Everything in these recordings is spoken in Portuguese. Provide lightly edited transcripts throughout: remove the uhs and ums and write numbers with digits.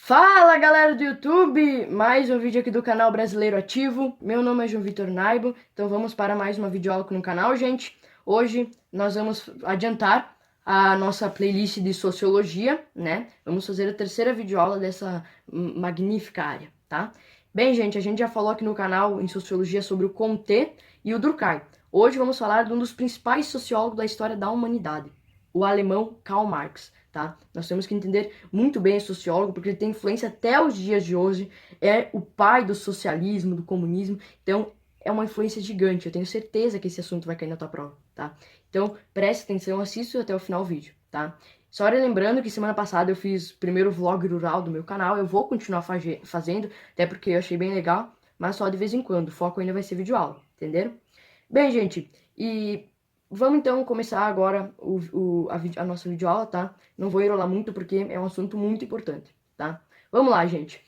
Fala galera do YouTube, mais um vídeo aqui do canal Brasileiro Ativo. Meu nome é João Vitor Naibo, então vamos para mais uma videoaula aqui no canal, gente. Hoje nós vamos adiantar a nossa playlist de Sociologia, né? Vamos fazer a terceira videoaula dessa magnífica área, tá? Bem, gente, a gente já falou aqui no canal em Sociologia sobre o Comte e o Durkheim. Hoje vamos falar de um dos principais sociólogos da história da humanidade, o alemão Karl Marx. Tá? Nós temos que entender muito bem esse sociólogo, porque ele tem influência até os dias de hoje, é o pai do socialismo, do comunismo, então é uma influência gigante. Eu tenho certeza que esse assunto vai cair na tua prova, tá? Então preste atenção, assista até o final do vídeo, tá? Só lembrando que semana passada eu fiz o primeiro vlog rural do meu canal, eu vou continuar fazendo, até porque eu achei bem legal, mas só de vez em quando, o foco ainda vai ser videoaula, entenderam? Bem, gente, e vamos então começar agora a nossa videoaula, tá? Não vou enrolar muito porque é um assunto muito importante, tá? Vamos lá, gente.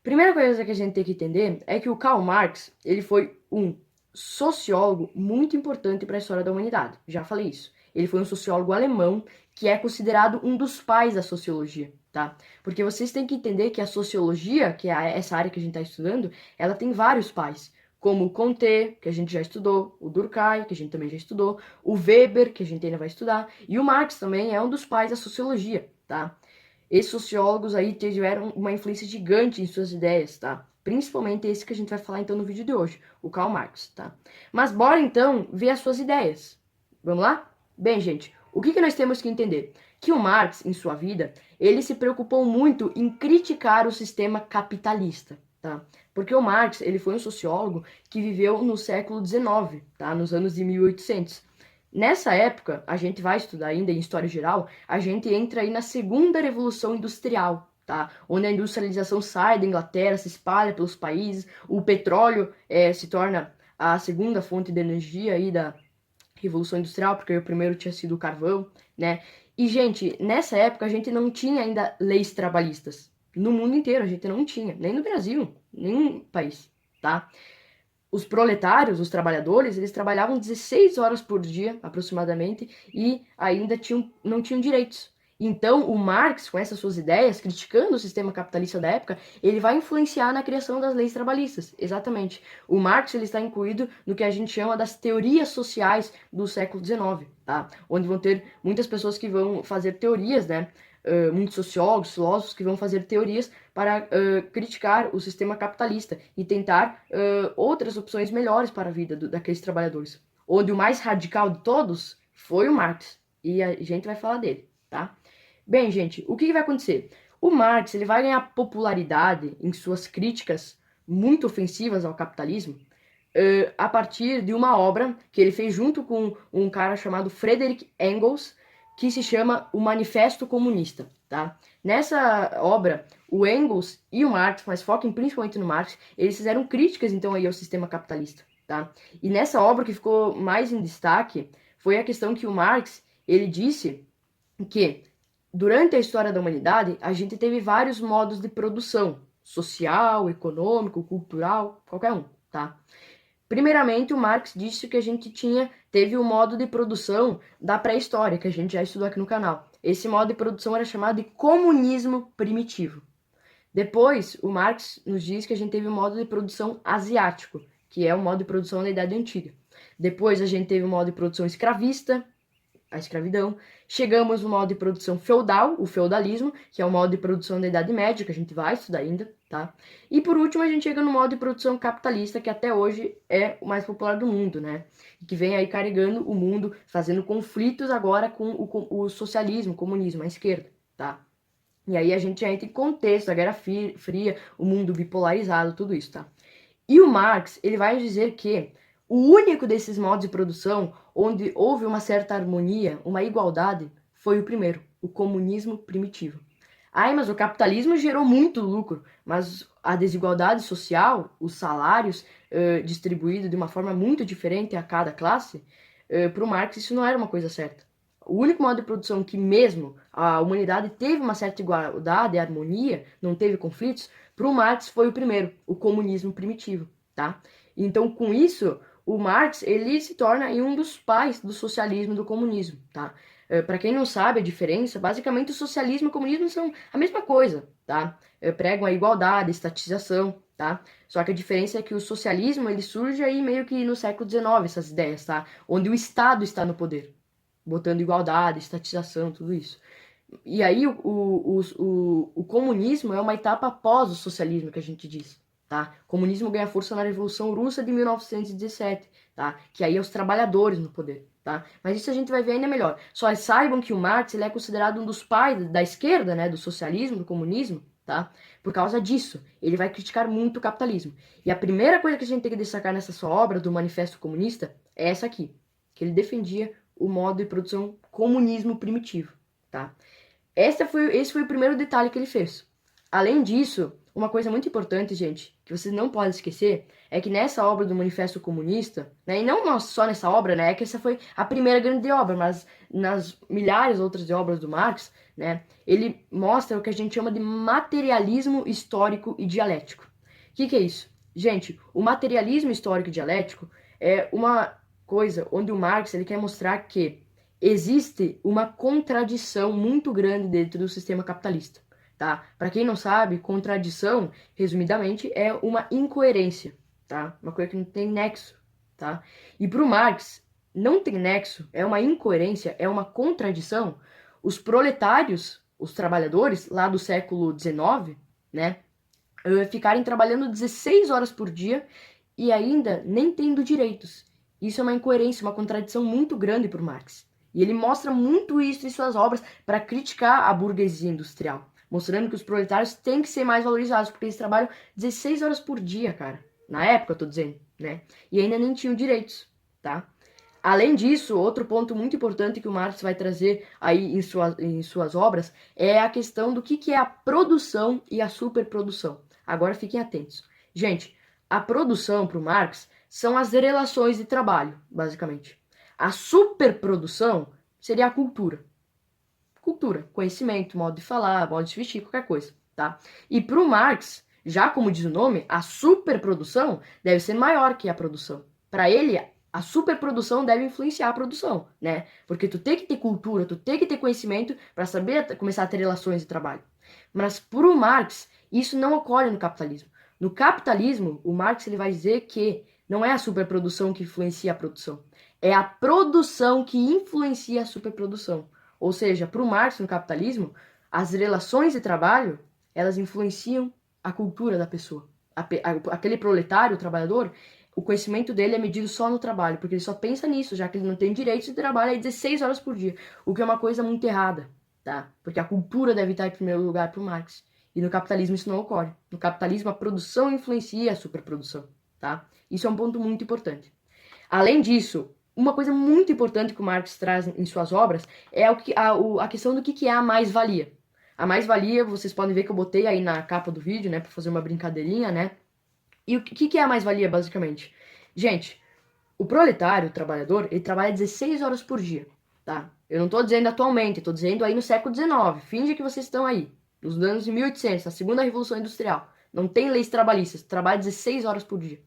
Primeira coisa que a gente tem que entender é que o Karl Marx, ele foi um sociólogo muito importante para a história da humanidade. Já falei isso. Ele foi um sociólogo alemão que é considerado um dos pais da sociologia, tá? Porque vocês têm que entender que a sociologia, que é essa área que a gente está estudando, ela tem vários pais, como o Comte, que a gente já estudou, o Durkheim, que a gente também já estudou, o Weber, que a gente ainda vai estudar, e o Marx também é um dos pais da sociologia, tá? Esses sociólogos aí tiveram uma influência gigante em suas ideias, tá? Principalmente esse que a gente vai falar então no vídeo de hoje, o Karl Marx, tá? Mas bora então ver as suas ideias. Vamos lá? Bem, gente, o que nós temos que entender? Que o Marx, em sua vida, ele se preocupou muito em criticar o sistema capitalista, tá? Porque o Marx, ele foi um sociólogo que viveu no século XIX, tá? Nos anos de 1800. Nessa época, a gente vai estudar ainda em História Geral, a gente entra aí na segunda Revolução Industrial, tá? Onde a industrialização sai da Inglaterra, se espalha pelos países, o petróleo se torna a segunda fonte de energia aí da Revolução Industrial, porque o primeiro tinha sido o carvão, né? E, gente, nessa época a gente não tinha ainda leis trabalhistas. No mundo inteiro a gente não tinha, nem no Brasil, nenhum país, tá? Os proletários, os trabalhadores, eles trabalhavam 16 horas por dia, aproximadamente, e ainda não tinham direitos. Então, o Marx, com essas suas ideias, criticando o sistema capitalista da época, ele vai influenciar na criação das leis trabalhistas. Exatamente. O Marx ele está incluído no que a gente chama das teorias sociais do século XIX, tá? Onde vão ter muitas pessoas que vão fazer teorias, né? Muitos sociólogos, filósofos que vão fazer teorias para criticar o sistema capitalista e tentar outras opções melhores para a vida daqueles trabalhadores. Onde o mais radical de todos foi o Marx. E a gente vai falar dele, tá? Bem, gente, o que vai acontecer? O Marx ele vai ganhar popularidade em suas críticas muito ofensivas ao capitalismo a partir de uma obra que ele fez junto com um cara chamado Friedrich Engels, que se chama O Manifesto Comunista, tá? Nessa obra, o Engels e o Marx, mas foquem principalmente no Marx, eles fizeram críticas então aí ao sistema capitalista, tá? E nessa obra que ficou mais em destaque foi a questão que o Marx, ele disse que durante a história da humanidade, a gente teve vários modos de produção, social, econômico, cultural, qualquer um, tá? Primeiramente, o Marx disse que a gente teve o modo de produção da pré-história, que a gente já estudou aqui no canal. Esse modo de produção era chamado de comunismo primitivo. Depois, o Marx nos diz que a gente teve o modo de produção asiático, que é o modo de produção da Idade Antiga. Depois, a gente teve o modo de produção escravista, a escravidão. Chegamos no modo de produção feudal, o feudalismo, que é o modo de produção da Idade Média, que a gente vai estudar ainda, tá? E por último, a gente chega no modo de produção capitalista, que até hoje é o mais popular do mundo, né? E que vem aí carregando o mundo, fazendo conflitos agora com o socialismo, o comunismo, a esquerda, tá? E aí a gente já entra em contexto, a Guerra Fria, o mundo bipolarizado, tudo isso, tá? E o Marx, ele vai dizer que o único desses modos de produção onde houve uma certa harmonia, uma igualdade, foi o primeiro, o comunismo primitivo. Ai, mas o capitalismo gerou muito lucro, mas a desigualdade social, os salários distribuídos de uma forma muito diferente a cada classe, para o Marx isso não era uma coisa certa. O único modo de produção que mesmo a humanidade teve uma certa igualdade, harmonia, não teve conflitos, para o Marx foi o primeiro, o comunismo primitivo, tá? Então, com isso, o Marx ele se torna um dos pais do socialismo e do comunismo, tá? Para quem não sabe a diferença, basicamente o socialismo e o comunismo são a mesma coisa, tá? Pregam a igualdade, a estatização, tá? Só que a diferença é que o socialismo, ele surge aí meio que no século XIX, essas ideias, tá? Onde o Estado está no poder, botando igualdade, estatização, tudo isso. E aí o comunismo é uma etapa após o socialismo, que a gente diz, tá? O comunismo ganha força na Revolução Russa de 1917, tá? Que aí é os trabalhadores no poder, tá? Mas isso a gente vai ver ainda melhor. Só saibam que o Marx, ele é considerado um dos pais da esquerda, né? Do socialismo, do comunismo, tá? Por causa disso, ele vai criticar muito o capitalismo. E a primeira coisa que a gente tem que destacar nessa sua obra, do Manifesto Comunista, é essa aqui, que ele defendia o modo de produção comunismo primitivo, tá? Esse foi o primeiro detalhe que ele fez. Além disso, uma coisa muito importante, gente, que vocês não podem esquecer, é que nessa obra do Manifesto Comunista, né, e não só nessa obra, né, é que essa foi a primeira grande obra, mas nas milhares outras de obras do Marx, né, ele mostra o que a gente chama de materialismo histórico e dialético. O que é isso? Gente, o materialismo histórico e dialético é uma coisa onde o Marx ele quer mostrar que existe uma contradição muito grande dentro do sistema capitalista, tá? Para quem não sabe, contradição, resumidamente, é uma incoerência, tá? Uma coisa que não tem nexo, tá? E para o Marx, não tem nexo, é uma incoerência, é uma contradição. Os proletários, os trabalhadores lá do século XIX, né, ficarem trabalhando 16 horas por dia e ainda nem tendo direitos. Isso é uma incoerência, uma contradição muito grande para o Marx. E ele mostra muito isso em suas obras para criticar a burguesia industrial, mostrando que os proletários têm que ser mais valorizados, porque eles trabalham 16 horas por dia, cara. Na época, eu tô dizendo, né? E ainda nem tinham direitos, tá? Além disso, outro ponto muito importante que o Marx vai trazer aí em suas obras é a questão do que é a produção e a superprodução. Agora fiquem atentos. Gente, a produção para o Marx são as relações de trabalho, basicamente. A superprodução seria a cultura. Cultura, conhecimento, modo de falar, modo de se vestir, qualquer coisa, tá? E para o Marx, já como diz o nome, a superprodução deve ser maior que a produção. Para ele, a superprodução deve influenciar a produção, né? Porque tu tem que ter cultura, tu tem que ter conhecimento para saber começar a ter relações de trabalho. Mas para o Marx, isso não ocorre no capitalismo. No capitalismo, o Marx ele vai dizer que não é a superprodução que influencia a produção, é a produção que influencia a superprodução. Ou seja, para o Marx, no capitalismo, as relações de trabalho, elas influenciam a cultura da pessoa. Aquele proletário, o trabalhador, o conhecimento dele é medido só no trabalho, porque ele só pensa nisso, já que ele não tem direito de trabalhar 16 horas por dia, o que é uma coisa muito errada, tá? Porque a cultura deve estar em primeiro lugar para o Marx. E no capitalismo isso não ocorre. No capitalismo a produção influencia a superprodução, tá? Isso é um ponto muito importante. Além disso, uma coisa muito importante que o Marx traz em suas obras é a questão do que é a mais-valia. A mais-valia, vocês podem ver que eu botei aí na capa do vídeo, né, para fazer uma brincadeirinha, né? E o que é a mais-valia, basicamente? Gente, o proletário, o trabalhador, ele trabalha 16 horas por dia, tá? Eu não tô dizendo atualmente, tô dizendo aí no século XIX. Finge que vocês estão aí, nos anos de 1800, na segunda Revolução Industrial. Não tem leis trabalhistas, trabalha 16 horas por dia.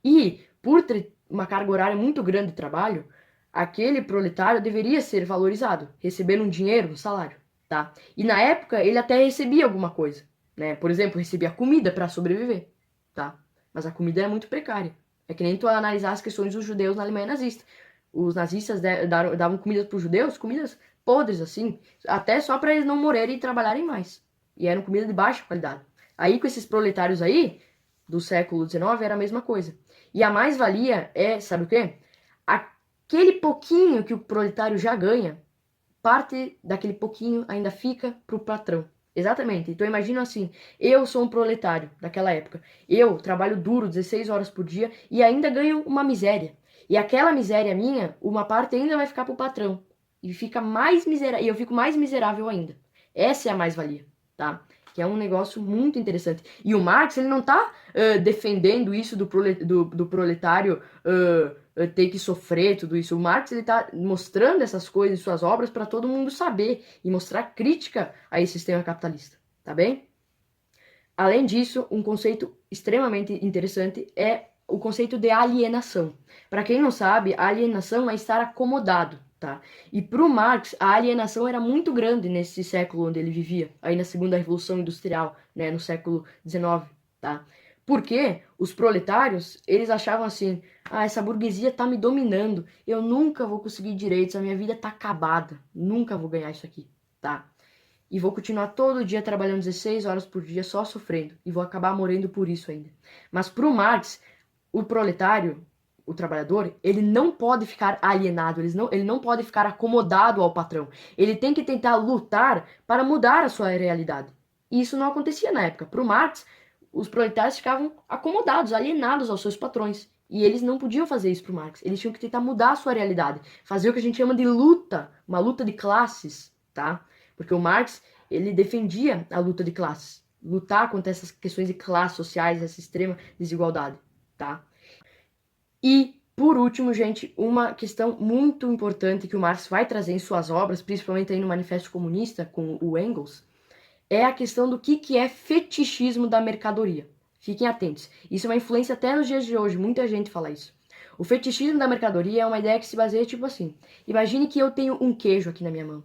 E, por ter uma carga horária muito grande de trabalho, aquele proletário deveria ser valorizado, recebendo um dinheiro, um salário, tá? E na época ele até recebia alguma coisa, né? Por exemplo, recebia comida para sobreviver, tá? Mas a comida era muito precária. É que nem tu analisar as questões dos judeus na Alemanha nazista. Os nazistas davam comida para os judeus, comidas podres assim, até só para eles não morrerem e trabalharem mais. E eram comida de baixa qualidade. Aí com esses proletários aí, do século XIX, era a mesma coisa. E a mais-valia é, sabe o quê? Aquele pouquinho que o proletário já ganha, parte daquele pouquinho ainda fica para o patrão. Exatamente. Então imagina assim, eu sou um proletário daquela época. Eu trabalho duro, 16 horas por dia e ainda ganho uma miséria. E aquela miséria minha, uma parte ainda vai ficar para o patrão. E fica mais miserável, e eu fico mais miserável ainda. Essa é a mais-valia, tá? Que é um negócio muito interessante. E o Marx, ele não tá defendendo isso do proletário ter que sofrer tudo isso. O Marx, ele tá mostrando essas coisas em suas obras para todo mundo saber e mostrar crítica a esse sistema capitalista, tá bem? Além disso, um conceito extremamente interessante é o conceito de alienação. Para quem não sabe, a alienação é estar acomodado, tá? E para o Marx, a alienação era muito grande nesse século onde ele vivia, aí na segunda Revolução Industrial, né, no século XIX, tá? Porque os proletários, eles achavam assim, essa burguesia tá me dominando, eu nunca vou conseguir direitos, a minha vida tá acabada, nunca vou ganhar isso aqui, tá? E vou continuar todo dia trabalhando 16 horas por dia só sofrendo, e vou acabar morrendo por isso ainda. Mas pro Marx, o proletário, o trabalhador, ele não pode ficar alienado, ele não pode ficar acomodado ao patrão. Ele tem que tentar lutar para mudar a sua realidade. E isso não acontecia na época. Para o Marx, os proletários ficavam acomodados, alienados aos seus patrões. E eles não podiam fazer isso para o Marx. Eles tinham que tentar mudar a sua realidade, fazer o que a gente chama de luta, uma luta de classes, tá? Porque o Marx, ele defendia a luta de classes, lutar contra essas questões de classes sociais, essa extrema desigualdade, tá? E, por último, gente, uma questão muito importante que o Marx vai trazer em suas obras, principalmente aí no Manifesto Comunista, com o Engels, é a questão do que é fetichismo da mercadoria. Fiquem atentos. Isso é uma influência até nos dias de hoje, muita gente fala isso. O fetichismo da mercadoria é uma ideia que se baseia tipo assim. Imagine que eu tenho um queijo aqui na minha mão,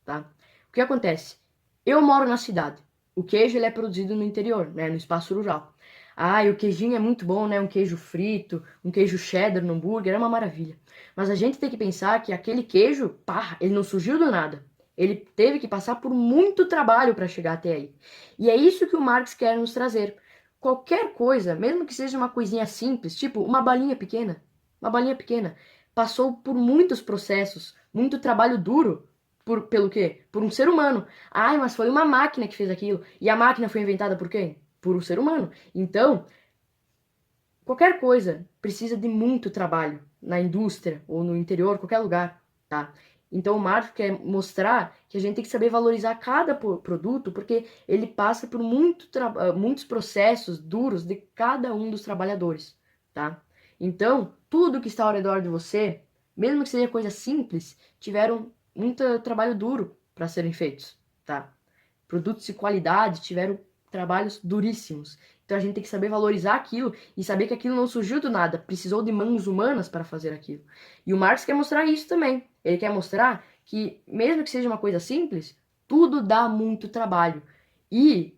tá? O que acontece? Eu moro na cidade. O queijo ele é produzido no interior, né, no espaço rural. E o queijinho é muito bom, né? Um queijo frito, um queijo cheddar no hambúrguer, é uma maravilha. Mas a gente tem que pensar que aquele queijo, pá, ele não surgiu do nada. Ele teve que passar por muito trabalho para chegar até aí. E é isso que o Marx quer nos trazer. Qualquer coisa, mesmo que seja uma coisinha simples, tipo uma balinha pequena, passou por muitos processos, muito trabalho duro. Pelo quê? Por um ser humano. Mas foi uma máquina que fez aquilo. E a máquina foi inventada por quem? Por um ser humano. Então, qualquer coisa precisa de muito trabalho na indústria ou no interior, qualquer lugar, tá? Então o Marx quer mostrar que a gente tem que saber valorizar cada produto, porque ele passa por muitos processos duros de cada um dos trabalhadores, tá? Então, tudo que está ao redor de você, mesmo que seja coisa simples, tiveram muito trabalho duro para serem feitos, tá? Produtos de qualidade tiveram trabalhos duríssimos. Então a gente tem que saber valorizar aquilo e saber que aquilo não surgiu do nada, precisou de mãos humanas para fazer aquilo. E o Marx quer mostrar isso também. Ele quer mostrar que, mesmo que seja uma coisa simples, tudo dá muito trabalho. E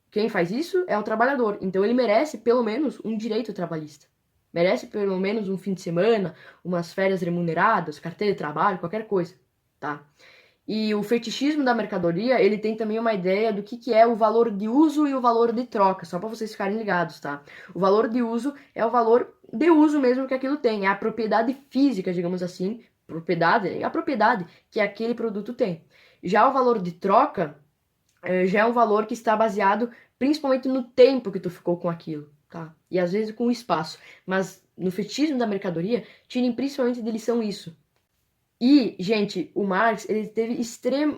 quem faz isso é o trabalhador. Então ele merece pelo menos um direito trabalhista. Merece pelo menos um fim de semana, umas férias remuneradas, carteira de trabalho, qualquer coisa, tá? E o fetichismo da mercadoria, ele tem também uma ideia do que é o valor de uso e o valor de troca, só para vocês ficarem ligados, tá? O valor de uso é o valor de uso mesmo que aquilo tem, é a propriedade física, digamos assim, a propriedade que aquele produto tem. Já o valor de troca, já é um valor que está baseado principalmente no tempo que tu ficou com aquilo, tá? E às vezes com o espaço. Mas no fetichismo da mercadoria, tirem principalmente de lição isso. E, gente, o Marx, ele teve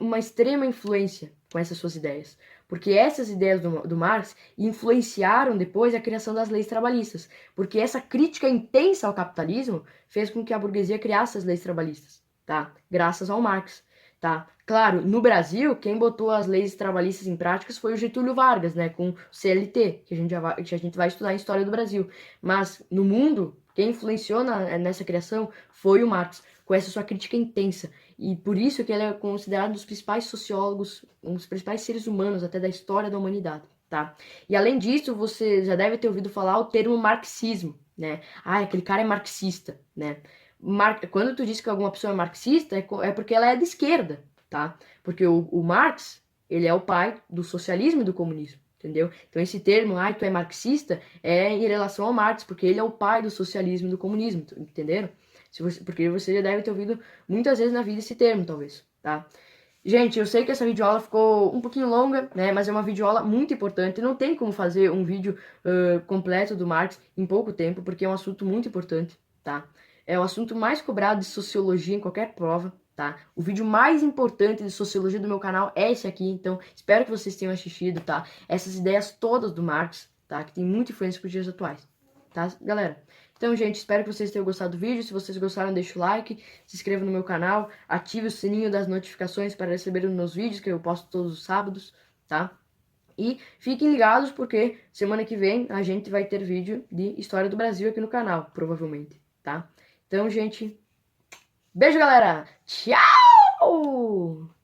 uma extrema influência com essas suas ideias. Porque essas ideias do Marx influenciaram depois a criação das leis trabalhistas. Porque essa crítica intensa ao capitalismo fez com que a burguesia criasse as leis trabalhistas, tá? Graças ao Marx, tá? Claro, no Brasil, quem botou as leis trabalhistas em práticas foi o Getúlio Vargas, né? Com o CLT, que a gente vai estudar em História do Brasil. Mas, no mundo, quem influenciou nessa criação foi o Marx, com essa sua crítica intensa. E por isso que ele é considerado um dos principais sociólogos, um dos principais seres humanos até da história da humanidade, tá? E além disso, você já deve ter ouvido falar o termo marxismo, né? Aquele cara é marxista, né? Quando tu diz que alguma pessoa é marxista, é porque ela é de esquerda, tá? Porque o Marx, ele é o pai do socialismo e do comunismo, entendeu? Então esse termo, tu é marxista, é em relação ao Marx, porque ele é o pai do socialismo e do comunismo, entenderam? Porque você já deve ter ouvido muitas vezes na vida esse termo, talvez, tá? Gente, eu sei que essa videoaula ficou um pouquinho longa, né? Mas é uma videoaula muito importante. Não tem como fazer um vídeo completo do Marx em pouco tempo, porque é um assunto muito importante, tá? É o assunto mais cobrado de sociologia em qualquer prova, tá? O vídeo mais importante de sociologia do meu canal é esse aqui, então espero que vocês tenham assistido, tá? Essas ideias todas do Marx, tá? Que tem muita influência para os dias atuais, tá, galera? Então, gente, espero que vocês tenham gostado do vídeo. Se vocês gostaram, deixa o like, se inscreva no meu canal, ative o sininho das notificações para receber os meus vídeos, que eu posto todos os sábados, tá? E fiquem ligados, porque semana que vem a gente vai ter vídeo de História do Brasil aqui no canal, provavelmente, tá? Então, gente, Beijo, galera. Tchau!